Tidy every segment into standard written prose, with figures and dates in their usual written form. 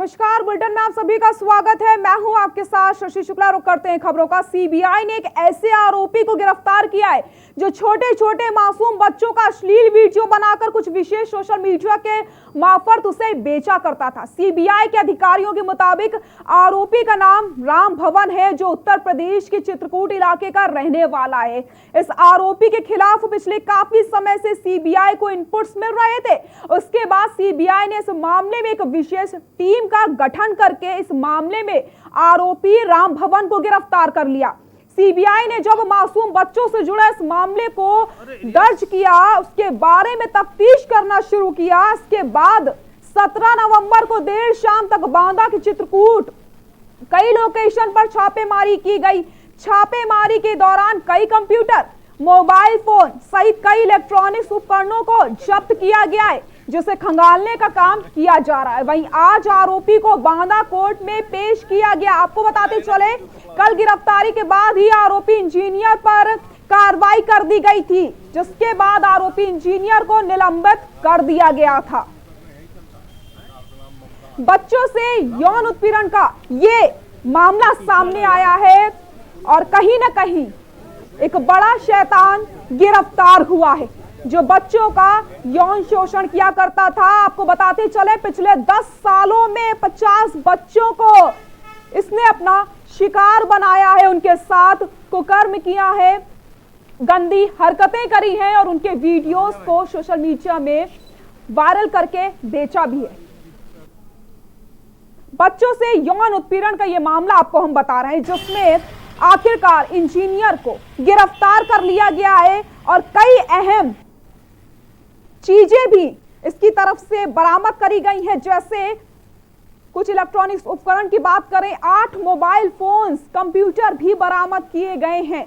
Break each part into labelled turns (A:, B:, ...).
A: नमस्कार, बुलेटिन में आप सभी का स्वागत है। मैं हूं आपके साथ शशि शुक्ला। रुक करते हैं खबरों का। सीबीआई ने एक ऐसे आरोपी को गिरफ्तार किया है जो छोटे छोटे मासूम बच्चों का अश्लील वीडियो बनाकर कुछ विशेष सोशल मीडिया के मार्फत उसे बेचा करता था। सीबीआई के अधिकारियों के मुताबिक आरोपी का नाम राम भवन है, जो उत्तर प्रदेश के चित्रकूट इलाके का रहने वाला है। इस आरोपी के खिलाफ पिछले काफी समय से सीबीआई को इनपुट्स मिल रहे थे। उसके बाद सीबीआई ने इस मामले में एक विशेष टीम का गठन करके इस मामले में आरोपी राम भवन को गिरफ्तार कर लिया। सीबीआई ने जब मासूम बच्चों से जुड़े इस मामले को दर्ज किया, उसके बारे में तफ्तीश करना शुरू किया। इसके बाद 17 नवंबर को देर शाम तक बांदा के चित्रकूट कई लोकेशन पर छापेमारी की गई। छापेमारी के दौरान कई कंप्यूटर, मोबाइल फोन सहित कई इलेक्ट्रॉनिक्स उपकरणों को जब्त किया गया है, जिसे खंगालने का काम किया जा रहा है। वहीं आज आरोपी को बांदा कोर्ट में पेश किया गया। आपको बताते चले, कल गिरफ्तारी के बाद ही आरोपी इंजीनियर पर कार्रवाई कर दी गई थी, जिसके बाद आरोपी इंजीनियर को निलंबित कर दिया गया था। बच्चों से यौन उत्पीड़न का ये मामला सामने आया है और कहीं ना कहीं एक बड़ा शैतान गिरफ्तार हुआ है जो बच्चों का यौन शोषण किया करता था। आपको बताते चले, पिछले 10 सालों में 50 बच्चों को इसने अपना शिकार बनाया है, उनके साथ कुकर्म किया है, गंदी हरकतें करी हैं और उनके वीडियोस को सोशल मीडिया में वायरल करके बेचा भी है। बच्चों से यौन उत्पीड़न का यह मामला आपको हम बता रहे हैं, जिसमें आखिरकार इंजीनियर को गिरफ्तार कर लिया गया है और कई अहम चीजें भी इसकी तरफ से बरामद करी गई हैं। जैसे कुछ इलेक्ट्रॉनिक्स उपकरण की बात करें, 8 मोबाइल फोन्स, कंप्यूटर भी बरामद किए गए हैं।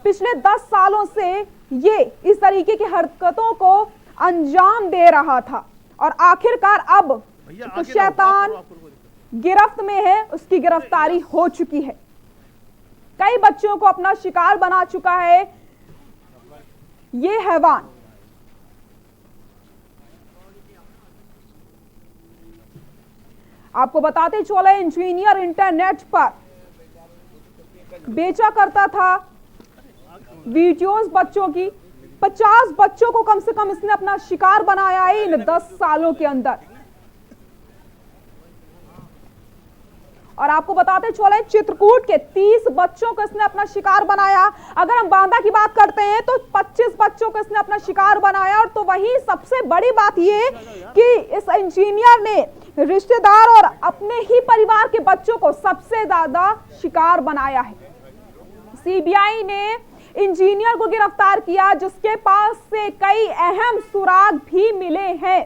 A: पिछले 10 सालों से ये इस तरीके की हरकतों को अंजाम दे रहा था और आखिरकार अब तो शैतान गिरफ्त में है, उसकी गिरफ्तारी हो चुकी है। कई बच्चों को अपना शिकार बना चुका है ये हैवान। आपको बताते चले, इंजीनियर इंटरनेट पर बेचा करता था वीडियोस बच्चों की। 50 बच्चों को कम से कम इसने अपना शिकार बनाया है इन 10 सालों के अंदर। और आपको बताते चले, चित्रकूट के 30 बच्चों को इसने अपना शिकार बनाया। अगर हम बांदा की बात करते हैं तो 25 बच्चों को इसने अपना शिकार बनाया। और तो वहीं सबसे बड़ी बात यह कि इस इंजीनियर ने रिश्तेदार और अपने ही परिवार के बच्चों को सबसे ज्यादा शिकार बनाया है। सीबीआई ने इंजीनियर को गिरफ्तार किया, जिसके पास से कई अहम सुराग भी मिले हैं।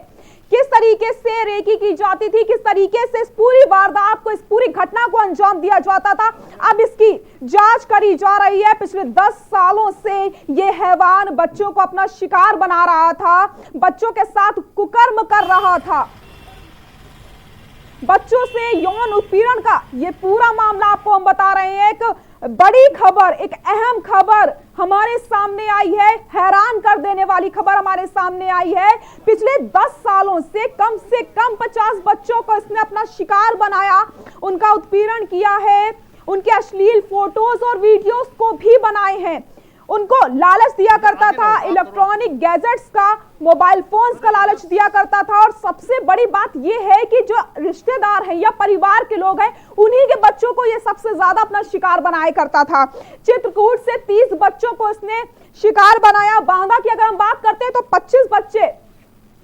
A: किस तरीके से रेकी की जाती थी, किस तरीके से इस पूरी वारदात को, इस पूरी घटना को अंजाम दिया जाता था, अब इसकी जांच करी जा रही है। पिछले 10 सालों से ये हैवान बच्चों को अपना शिकार बना रहा था, बच्चों के साथ कुकर्म कर रहा था। बच्चों से यौन उत्पीड़न का ये पूरा मामला आपको हम बता रहे हैं। एक बड़ी खबर, एक अहम खबर हमारे सामने आई है, हैरान कर देने वाली खबर हमारे सामने आई है। पिछले 10 सालों से कम 50 बच्चों को इसने अपना शिकार बनाया, उनका उत्पीड़न किया है, उनके अश्लील फोटोज और वीडियोस को भी बनाए हैं। उनको लालच दिया करता था, इलेक्ट्रॉनिक गैजेट्स का, मोबाइल फोन्स का लालच दिया करता था। और सबसे बड़ी बात यह है कि जो रिश्तेदार हैं या परिवार के लोग हैं, उन्हीं के बच्चों को यह सबसे ज्यादा अपना शिकार बनाया करता था। चित्रकूट से 30 बच्चों को इसने शिकार बनाया। बांदा की अगर हम बात करते हैं तो 25 बच्चे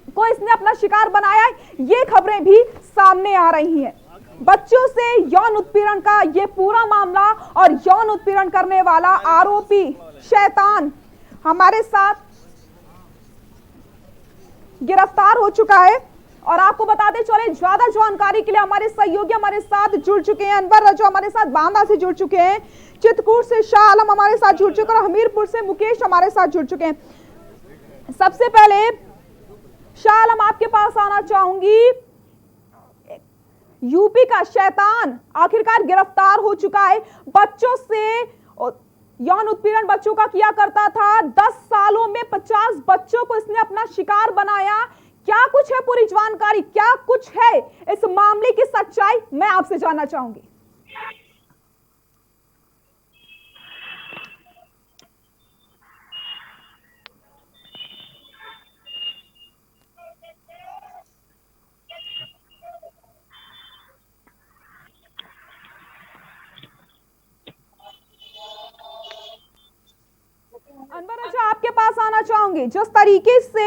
A: को इसने अपना शिकार बनाया। ये खबरें भी सामने आ रही हैं। बच्चों से यौन उत्पीड़न का ये पूरा मामला और यौन उत्पीड़न करने वाला आरोपी शैतान हमारे साथ गिरफ्तार हो चुका है। और आपको बताते चले, ज्यादा जानकारी के लिए हमारे सहयोगी हमारे साथ जुड़ चुके हैं। अनवर रजो हमारे साथ बांदा से जुड़ चुके हैं, चित्रकूट से शाह आलम हमारे साथ जुड़ चुके हैं और हमीरपुर से मुकेश हमारे साथ जुड़ चुके हैं। सबसे पहले शाह आलम, आपके पास आना चाहूंगी। यूपी का शैतान आखिरकार गिरफ्तार हो चुका है। बच्चों से यौन उत्पीड़न बच्चों का किया करता था। 10 सालों में 50 बच्चों को इसने अपना शिकार बनाया। क्या कुछ है पूरी जानकारी, क्या कुछ है इस मामले की सच्चाई, मैं आपसे जानना चाहूंगी। अनवर, अच्छा आपके पास आना चाहूंगी। जिस तरीके से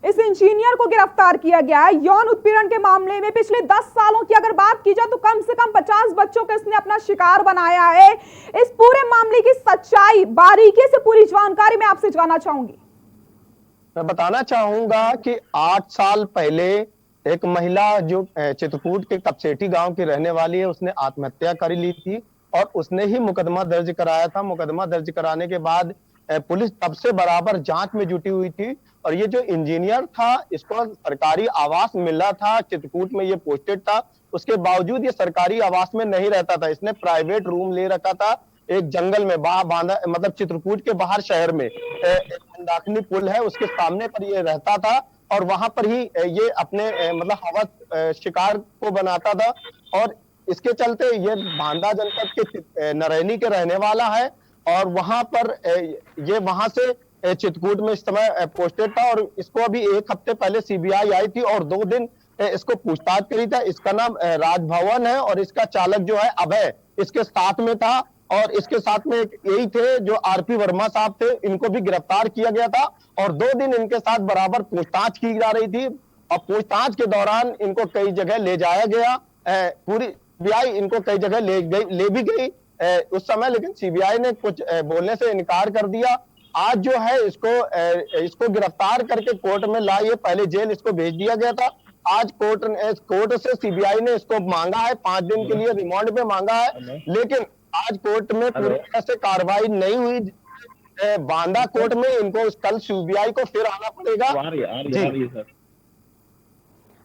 A: इस इंजीनियर को गिरफ्तार किया गया है यौन उत्पीड़न के मामले में, पिछले 10 सालों की अगर बात की जाए तो कम से कम 50 बच्चों को इसने अपना शिकार बनाया है। इस पूरे मामले की सच्चाई, बारीकी से पूरी जानकारी मैं आपसे जानना चाहूंगी।
B: मैं बताना चाहूंगा कि 8 साल पहले एक महिला जो चित्रकूट के कपसेठी गांव की रहने वाली है, उसने आत्महत्या कर ली थी और उसने ही मुकदमा दर्ज कराया था। मुकदमा दर्ज कराने के बाद पुलिस तब से बराबर जांच में जुटी हुई थी। और ये जो इंजीनियर था, इसको सरकारी आवास मिला था, चित्रकूट में ये पोस्टेड था, उसके बावजूद ये सरकारी आवास में नहीं रहता था। इसने प्राइवेट रूम ले रखा था एक जंगल में, बांधा मतलब चित्रकूट के बाहर शहर में एक मंदाकिनी पुल है, उसके सामने पर ये रहता था और वहां पर ही ये अपने मतलब हवस शिकार को बनाता था। और इसके चलते ये बांदा जनपद के नरैनी के रहने वाला है और वहां पर ये वहां से चित्रकूट में इस समय पोस्टेड था। और इसको अभी 1 हफ्ते पहले सीबीआई आई थी और 2 दिन इसको पूछताछ करी था। इसका नाम राजभवन है और इसका चालक जो है अभय इसके साथ में था। और इसके साथ में एक यही थे जो आरपी वर्मा साहब थे, इनको भी गिरफ्तार किया गया था और 2 दिन इनके साथ बराबर पूछताछ की जा रही थी। और पूछताछ के दौरान इनको कई जगह ले जाया गया, पूरी सीबीआई इनको कई जगह ले भी गई उस समय, लेकिन सीबीआई ने कुछ बोलने से इनकार कर दिया। आज जो है इसको गिरफ्तार करके कोर्ट में लाए, पहले जेल इसको भेज दिया गया था। आज कोर्ट से सीबीआई ने इसको मांगा है 5 दिन के लिए रिमांड पे मांगा है, लेकिन आज कोर्ट में पूरी तरह से कार्रवाई नहीं हुई। बांदा कोर्ट में इनको कल सीबीआई को फिर आना पड़ेगा। जी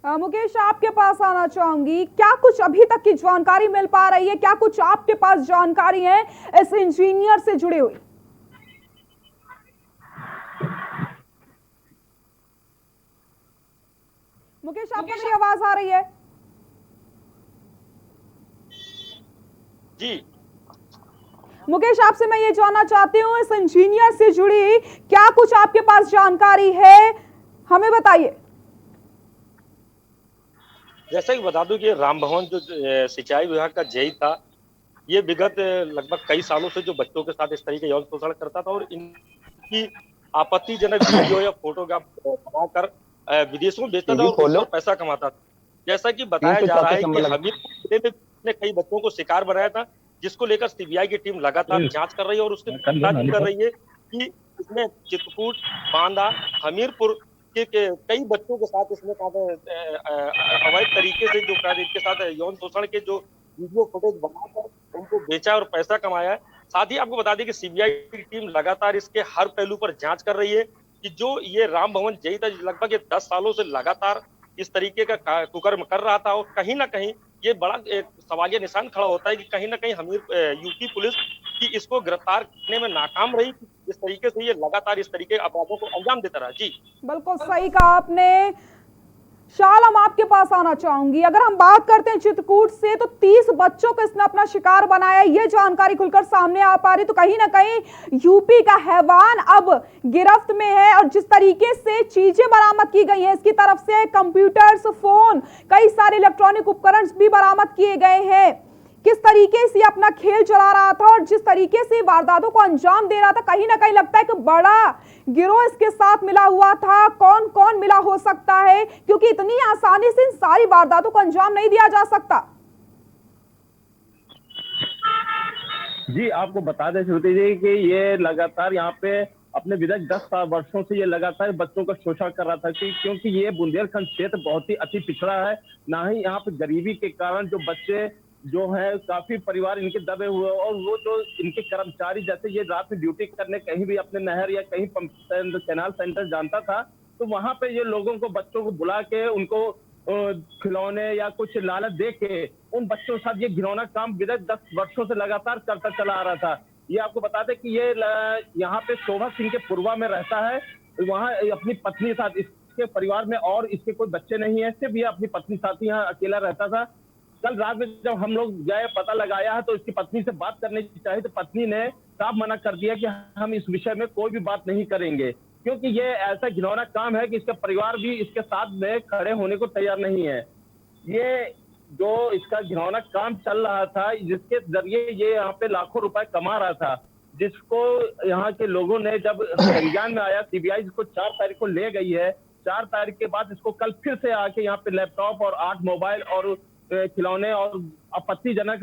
A: मुकेश, आपके पास आना चाहूंगी। क्या कुछ अभी तक की जानकारी मिल पा रही है, क्या कुछ आपके पास जानकारी है इस इंजीनियर से जुड़ी हुई? मुकेश, आपको मेरी आवाज आ रही है?
C: जी
A: मुकेश, आपसे मैं ये जानना चाहती हूँ, इस इंजीनियर से जुड़ी क्या कुछ आपके पास जानकारी है, हमें बताइए।
C: जैसा कि बता दूं कि राम भवन जो सिंचाई विभाग का जेई था, ये विगत लगभग कई सालों से जो बच्चों के साथ इस तरीके यौन शोषण करता था और इनकी आपत्तिजनक वीडियो या फोटोग्राफ बनाकर विदेशों में बेचता था और उस पर पैसा कमाता था। जैसा कि बताया जा रहा है कि हमीरपुर जिले में कई बच्चों को शिकार बनाया था, जिसको लेकर सीबीआई की टीम लगातार जांच कर रही है और उसकी पूछताछ कर रही है कि इसमें चित्रकूट, बांदा, हमीरपुर के कई बच्चों के साथ इसमें अवैध तरीके से जो इनके साथ यौन शोषण के जो वीडियो फुटेज बनाकर उनको बेचा और पैसा कमाया है। साथ ही आपको बता दें कि सीबीआई की टीम लगातार इसके हर पहलू पर जांच कर रही है कि जो ये राम भवन जेई था, लगभग ये 10 सालों से लगातार इस तरीके का कुकर्म कर रहा था। और कहीं ना कहीं ये बड़ा एक सवालिया निशान खड़ा होता है कि कहीं ना कहीं यूपी पुलिस की इसको गिरफ्तार करने में नाकाम रही। इस तरीके से ये लगातार इस तरीके के अपराधों को अंजाम देता रहा। जी
A: बिल्कुल सही कहा आपने। शालम, आपके पास आना चाहूंगी। अगर हम बात करते हैं चित्रकूट से, तो 30 बच्चों को इसने अपना शिकार बनाया, ये जानकारी खुलकर सामने आ पा रही। तो कहीं ना कहीं यूपी का हैवान अब गिरफ्त में है और जिस तरीके से चीजें बरामद की गई हैं इसकी तरफ से, कंप्यूटर्स, फोन, कई सारे इलेक्ट्रॉनिक उपकरण भी बरामद किए गए हैं। किस तरीके से अपना खेल चला रहा था और जिस तरीके से वारदातों को अंजाम दे रहा था, कहीं ना कहीं लगता है कि बड़ा गिरोह इसके साथ मिला हुआ था। कौन कौन मिला हो सकता है, क्योंकि इतनी आसानी से इन सारी वारदातों को अंजाम नहीं दिया जा सकता।
D: जी, आपको बता दें श्रुति जी कि ये लगातार यहाँ पे अपने विगत 10 वर्षों से ये लगातार बच्चों का शोषण कर रहा था क्योंकि ये बुंदेलखंड क्षेत्र बहुत ही अति पिछड़ा है। ना ही यहाँ पे गरीबी के कारण जो बच्चे जो है काफी परिवार इनके दबे हुए और वो जो इनके कर्मचारी, जैसे ये रात में ड्यूटी करने कहीं भी अपने नहर या कहीं कैनाल सेंटर जानता था, तो वहां पे ये लोगों को, बच्चों को बुला के उनको खिलौने या कुछ लालच दे के उन बच्चों के साथ ये घिनौना काम विगत 10 वर्षों से लगातार करता चला आ रहा था। ये आपको बता दें कि ये यहाँ पे शोभा सिंह के पूर्वा में रहता है, वहाँ अपनी पत्नी के साथ इसके परिवार में और इसके कोई बच्चे नहीं है, सिर्फ ये अपनी पत्नी साथी यहाँ अकेला रहता था। कल रात में जब हम लोग गए पता लगाया है तो इसकी पत्नी से बात करने की चाही तो पत्नी ने साफ मना कर दिया कि हम इस विषय में कोई भी बात नहीं करेंगे, क्योंकि ये ऐसा घिनौना काम है कि इसका परिवार भी इसके साथ में खड़े होने को तैयार नहीं है। ये जो इसका घिनौना काम चल रहा था, जिसके जरिए ये यहाँ पे लाखों रुपए कमा रहा था, जिसको यहाँ के लोगों ने जब संज्ञान में आया, सीबीआई इसको 4 तारीख को ले गई है। 4 तारीख के बाद इसको कल फिर से आके यहाँ पे लैपटॉप और 8 मोबाइल और खिलौने और आपत्तिजनक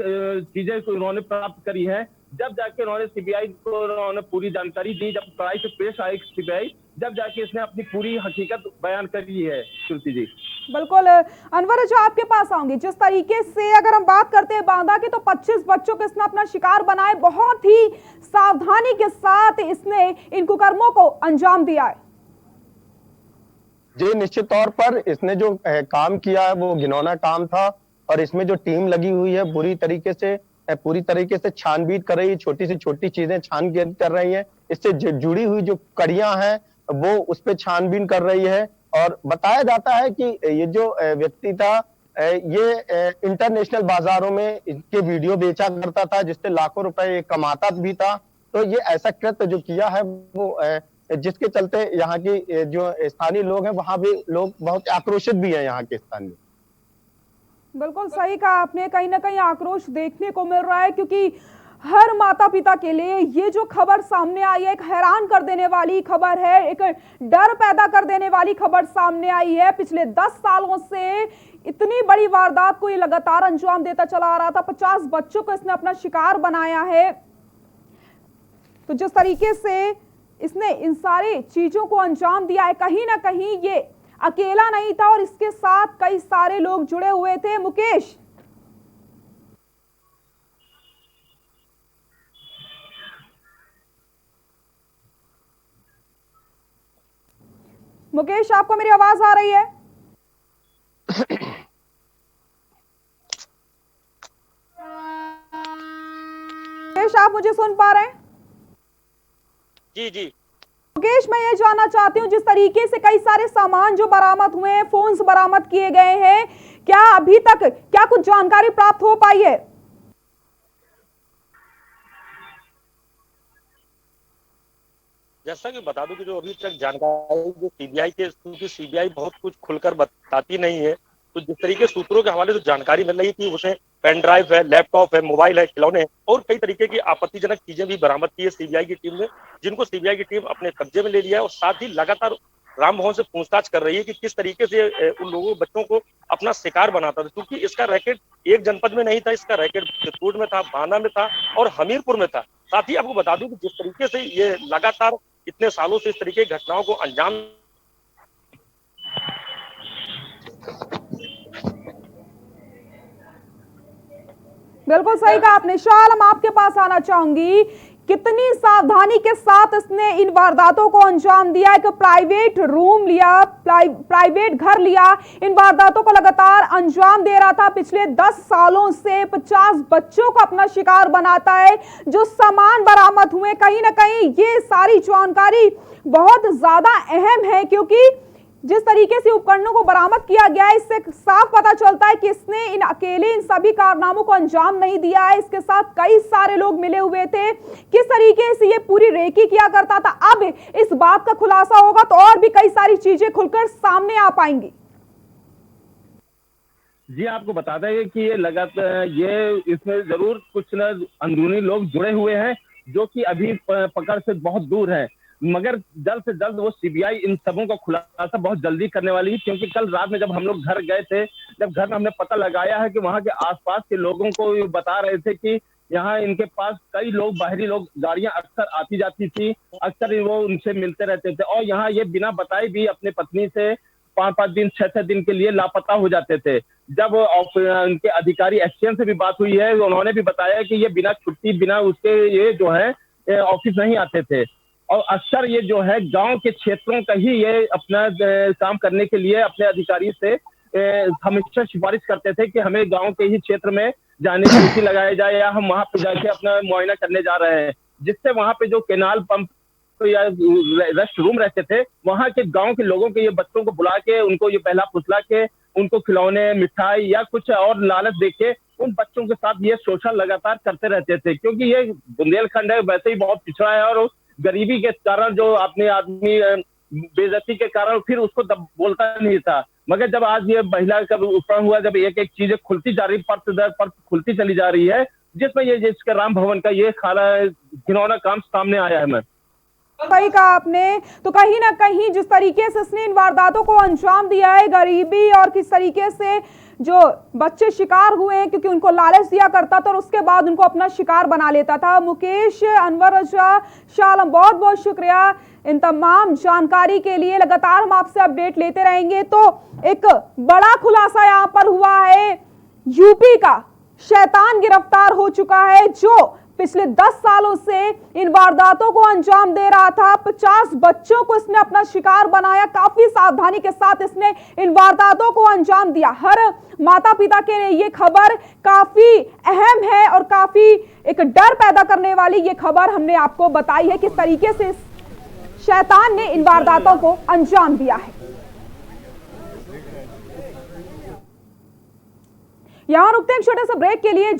D: चीजें उन्होंने प्राप्त करी है। जब जाके उन्होंने सीबीआई को उन्होंने पूरी जानकारी दी, जब ट्राई से पेश आई सीबीआई, जब जाके इसने अपनी पूरी हकीकत बयान करी है। श्रुति जी
A: बिल्कुल अनवर, जो आपके पास आऊंगी, जिस तरीके से अगर हम बात करते हैं बांदा की, तो 25 बच्चों को इसने अपना शिकार बनाए, बहुत ही सावधानी के साथ इसने इन कुकर्मों को अंजाम दिया है।
B: जी निश्चित तौर पर इसने जो काम किया है वो घिनौना काम था, और इसमें जो टीम लगी हुई है पूरी तरीके से छानबीन कर रही है, छोटी से छोटी चीजें छानबीन कर रही है, इससे जुड़ी हुई जो कड़ियां हैं वो उस पर छानबीन कर रही है। और बताया जाता है कि ये जो व्यक्ति था ये इंटरनेशनल बाजारों में इसके वीडियो बेचा करता था, जिससे लाखों रुपए कमाता भी था। तो ये ऐसा कृत्य जो किया है वो जिसके चलते यहाँ की जो स्थानीय लोग हैं वहां भी लोग बहुत आक्रोशित भी हैं यहाँ के स्थानीय।
A: बिल्कुल सही कहा आपने, कहीं ना कहीं आक्रोश देखने को मिल रहा है, क्योंकि हर माता पिता के लिए ये जो खबर सामने आई है एक हैरान कर देने वाली खबर है, एक डर पैदा कर देने वाली खबर सामने आई है। पिछले 10 सालों से इतनी बड़ी वारदात को ये लगातार अंजाम देता चला आ रहा था, 50 बच्चों को इसने अपना शिकार बनाया है। तो जिस तरीके से इसने इन सारी चीजों को अंजाम दिया है, कहीं ना कहीं ये अकेला नहीं था और इसके साथ कई सारे लोग जुड़े हुए थे। मुकेश, आपको मेरी आवाज आ रही है? मुकेश, आप मुझे सुन पा रहे हैं?
C: जी जी
A: मुकेश, मैं ये जानना चाहती हूँ, जिस तरीके से कई सारे सामान जो बरामद हुए हैं, फोन्स बरामद किए गए हैं, क्या अभी तक क्या कुछ जानकारी प्राप्त हो पाई है?
C: जैसा कि बता दूं कि जो अभी तक जानकारी जो सीबीआई के, क्योंकि सीबीआई बहुत कुछ खुलकर बताती नहीं है, तो जिस तरीके सूत्रों के हवाले से जानकारी मिल रही है कि उसमें पेन ड्राइव है, लैपटॉप है, मोबाइल है, खिलौने और कई तरीके की आपत्तिजनक चीजें भी बरामद की है सीबीआई की टीम ने, जिनको सीबीआई की टीम अपने कब्जे में ले लिया है। और साथ ही लगातार राम भवन से पूछताछ कर रही है कि किस तरीके से उन लोगों बच्चों को अपना शिकार बनाता था, क्योंकि इसका रैकेट एक जनपद में नहीं था, इसका रैकेट चित्रकूट में था, बांदा में था और हमीरपुर में था। साथ ही आपको बता दूं कि जिस तरीके से ये लगातार इतने सालों से इस तरीके की घटनाओं को अंजाम
A: बिल्कुल सही कहा आपने। शालम, आपके पास आना चाहूंगी, कितनी सावधानी के साथ इसने इन वारदातों को अंजाम दिया। एक प्राइवेट रूम लिया, प्राइवेट घर लिया, इन वारदातों को लगातार अंजाम दे रहा था। पिछले 10 सालों से 50 बच्चों को अपना शिकार बनाता है। जो सामान बरामद हुए, कहीं ना कहीं ये सारी जानकारी बहुत ज्यादा अहम है, क्योंकि जिस तरीके से उपकरणों को बरामद किया गया है, इससे साफ पता चलता है कि इसने अकेले इन सभी कारनामों को अंजाम नहीं दिया है, इसके साथ कई सारे लोग मिले हुए थे। किस तरीके से ये पूरी रेकी किया करता था, अब इस बात का खुलासा होगा तो और भी कई सारी चीजें खुलकर सामने आ पाएंगी।
D: जी आपको बता दें कि ये लगातार इसमें जरूर कुछ न अंदरूनी लोग जुड़े हुए हैं, जो कि अभी पकड़ से बहुत दूर है, मगर जल्द से जल्द वो सीबीआई इन सबों का खुलासा बहुत जल्दी करने वाली है। क्योंकि कल रात में जब हम लोग घर गए थे, जब घर में हमने पता लगाया है कि वहाँ के आसपास के लोगों को बता रहे थे कि यहाँ इनके पास कई लोग, बाहरी लोग, गाड़ियां अक्सर आती जाती थी, अक्सर वो उनसे मिलते रहते थे, और यहाँ ये बिना बताए भी अपने पत्नी से 5-5 दिन, 6-6 दिन के लिए लापता हो जाते थे। जब उनके अधिकारी एसडीएम से भी बात हुई है, उन्होंने भी बताया कि ये बिना छुट्टी, बिना उसके ये जो है ऑफिस नहीं आते थे, और अक्सर ये जो है गांव के क्षेत्रों का ही ये अपना काम करने के लिए अपने अधिकारी से हमेशा सिफारिश करते थे कि हमें गांव के ही क्षेत्र में जाने की ड्यूटी लगाया जाए, या हम वहां पे जाके अपना मुआयना करने जा रहे हैं, जिससे वहां पे जो केनाल पंप या रेस्ट रूम रहते थे, वहां के गांव के लोगों के ये बच्चों को बुला के उनको ये बहला फुसला के उनको खिलौने, मिठाई या कुछ और लालच देके उन बच्चों के साथ ये शोषण लगातार करते रहते थे। क्योंकि ये बुंदेलखंड है, वैसे ही बहुत पिछड़ा है और गरीबी के कारण जो अपने आदमी बेइज्जती के कारण फिर उसको बोलता नहीं था। मगर जब आज ये महिला का उत्पन्न हुआ, जब एक एक चीजें खुलती जा रही, परत दर परत खुलती चली जा रही है, जिसमें ये जिसका राम भवन का ये घिनौना काम सामने आया है। मैं
A: सही कहा आपने। तो कहीं ना कहीं जिस तरीके से इसने इन वारदातों को अंजाम दिया है, गरीबी और किस तरीके से जो बच्चे शिकार हुए हैं, क्योंकि उनको लालच दिया करता था और उसके बाद उनको अपना शिकार बना लेता था। मुकेश, अनवर रजा, शाह आलम, बहुत बहुत शुक्रिया इन तमाम जानकारी के लिए। लगातार हम आपसे अपडेट लेते रहेंगे। तो एक बड़ा खुलासा यहाँ पर हुआ है, यूपी का शैतान गिरफ्तार हो चुका है जो पिछले 10 सालों से इन वारदातों को अंजाम दे रहा था। 50 बच्चों को इसने अपना शिकार बनाया। काफी सावधानी के साथ इसने इन वारदातों को अंजाम दिया। हर माता पिता के लिए ये खबर काफी अहम है और काफी एक डर पैदा करने वाली ये खबर हमने आपको बताई है, किस तरीके से इस शैतान ने इन वारदातों को अंजाम दिया है। यहां रुकते हैं एक छोटे से ब्रेक के लिए।